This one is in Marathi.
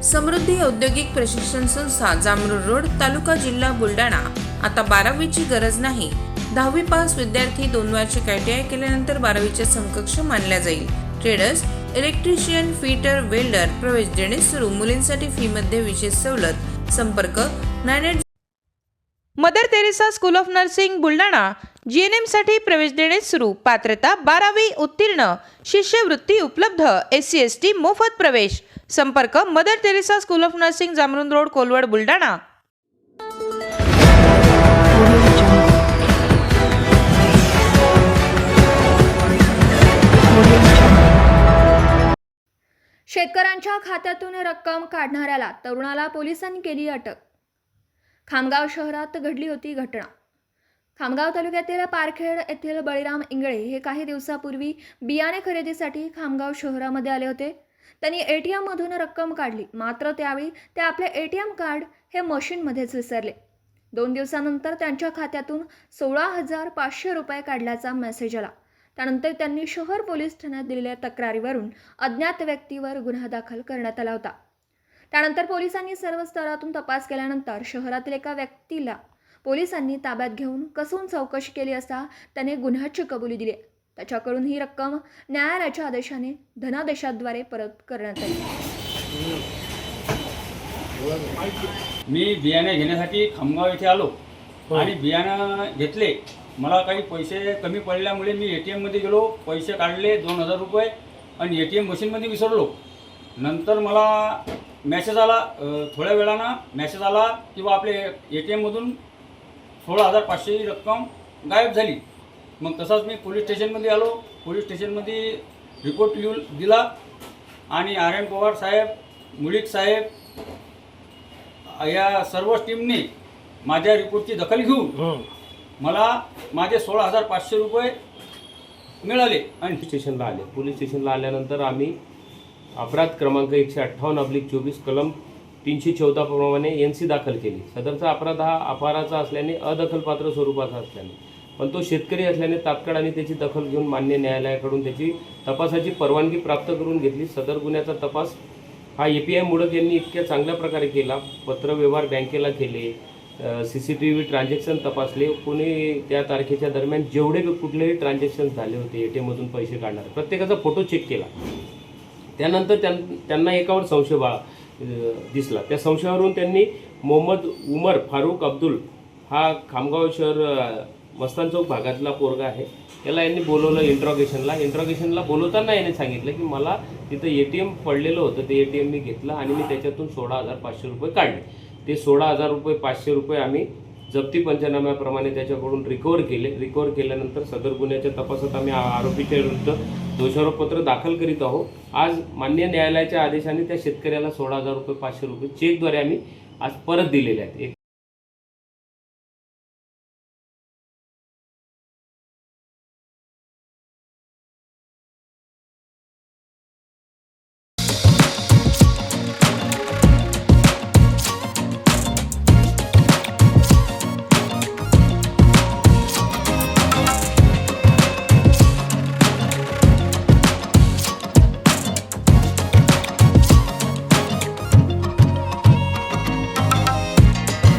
समृद्धी औद्योगिक प्रशिक्षण संस्था, जामरूर रोड, तालुका जिल्हा बुलढाणा। आता 12वीची गरज नाही। 10वी पास विद्यार्थी 2 वार्षिक ITI केल्यानंतर 12वीच्या समकक्ष मानल्या जाईल। ट्रेडर्स, इलेक्ट्रिशियन, फिटर, वेल्डर प्रवेश देणे सुरू। मुलींसाठी फी मध्ये विशेष सवलत। संपर्क 98 mother Teresa school of nursing Buldhana. GNM साठी प्रवेश देणे सुरू। पात्रता 12वी उत्तीर्ण। शिष्यवृत्ती उपलब्ध। SC ST मोफत प्रवेश। संपर्क Mother Teresa school of nursing, Jamrun road, Kolwad, Buldhana. शेतकऱ्यांच्या खात्यातून रक्कम काढणाऱ्याला तरुणाला पोलिसांनी केली अटक। खामगाव शहरात घडली होती घटना। खामगाव तालुक्यातील पारखेड येथील बळीराम इंगळे हे काही दिवसापूर्वी बियाणे खरेदीसाठी खामगाव शहरामध्ये आले होते। त्यांनी ATM मधून रक्कम काढली, मात्र त्यावेळी ते आपले ATM कार्ड हे मशीनमध्येच विसरले। 2 दिवसानंतर त्यांच्या खात्यातून 16,500 रुपये काढल्याचा मेसेज आला। त्यानंतर त्यांनी शहर पोलीस ठाण्यात दिलेल्या तक्रारीवरून अज्ञात व्यक्तीवर गुन्हा दाखल करण्यात आला होता। त्यानंतर पोलिसांनी सर्व स्तरातून तपास केल्यानंतर शहरातील एका व्यक्तीला पोलिसांनी ताब्यात घेऊन कसून चौकशी केली असता त्याने गुन्ह्याची कबुली दिली। त्याच्याकडून ही रक्कम न्यायालयाच्या आदेशाने धनादेशाद्वारे परत करण्यात आली। मी बियाणे घेण्यासाठी खामगाव येथे आलो आणि बियाणे घेतले। मला काही पैसे कमी पडल्यामुळे मी ATM मध्ये गेलो, पैसे काढले 2,000 रुपये आणि ATM मशीनमध्ये विसरलो। नंतर मला मेसेज आला, थोड्या वेळानं मेसेज आला की आपले ATM मधून 16,500 ही रक्कम गायब झाली। मग तसाच मी पोलीस स्टेशनमध्ये आलो। पोलीस स्टेशनमध्ये रिपोर्ट लिहून दिला आणि RN पवार साहेब, मुळीक साहेब या सर्व टीमने माझ्या रिपोर्टची दखल घेऊन मला माझे 16,500 रुपये मिळाले आणि स्टेशनला आले। पोलीस स्टेशनला आल्यानंतर आम्ही अपराध क्रमांक 158/24 कलम 314 प्रमाणे NC दाखल केली। सदरचा अपराध हा अपहाराचा असल्याने अदखलपात्र स्वरूपाचा असल्याने पण तो शेतकरी असल्याने तात्काळ आणि त्याची दखल घेऊन मान्य न्यायालयाकडून त्याची तपासाची परवानगी प्राप्त करून घेतली। सदर गुन्ह्याचा तपास हा API मुडक यांनी इतक्या चांगल्या प्रकारे केला। पत्रव्यवहार बँकेला केले, CCTV ट्रान्झॅक्शन तपासले, कोणी त्या तारखेच्या दरम्यान जेवढे कुठलेही ट्रान्झॅक्शन झाले होते ATM मधून पैसे काढणारे प्रत्येकाचा फोटो चेक केला। त्यानंतर त्यांना एकावर संशय दिसला। त्या संशयावरून त्यांनी मोहम्मद उमर फारूक अब्दुल हा खामगाव शहर मस्तान चौक भागातला पोरगा आहे, त्याला यांनी बोलवलं इंट्रॉगेशनला बोलवताना याने सांगितलं की मला तिथं ATM पडलेलं होतं, ते ATM मी घेतलं आणि मी त्याच्यातून 16,500 रुपये काढले। ते 16,500 रुपये आम्ही जप्ती पंचनाम्याप्रमाणे त्याच्याकडून रिकवर केल्यानंतर सदर गुन्ह्याच्या तपासात आम्ही आरोपीच्या विरुद्ध दोषारोपपत्र दाखल करीत आहोत। आज मान्य न्यायालयाच्या आदेशाने त्या शेतकऱ्याला 16,500 रुपये चेकद्वारे आम्ही आज परत दिलेले आहेत।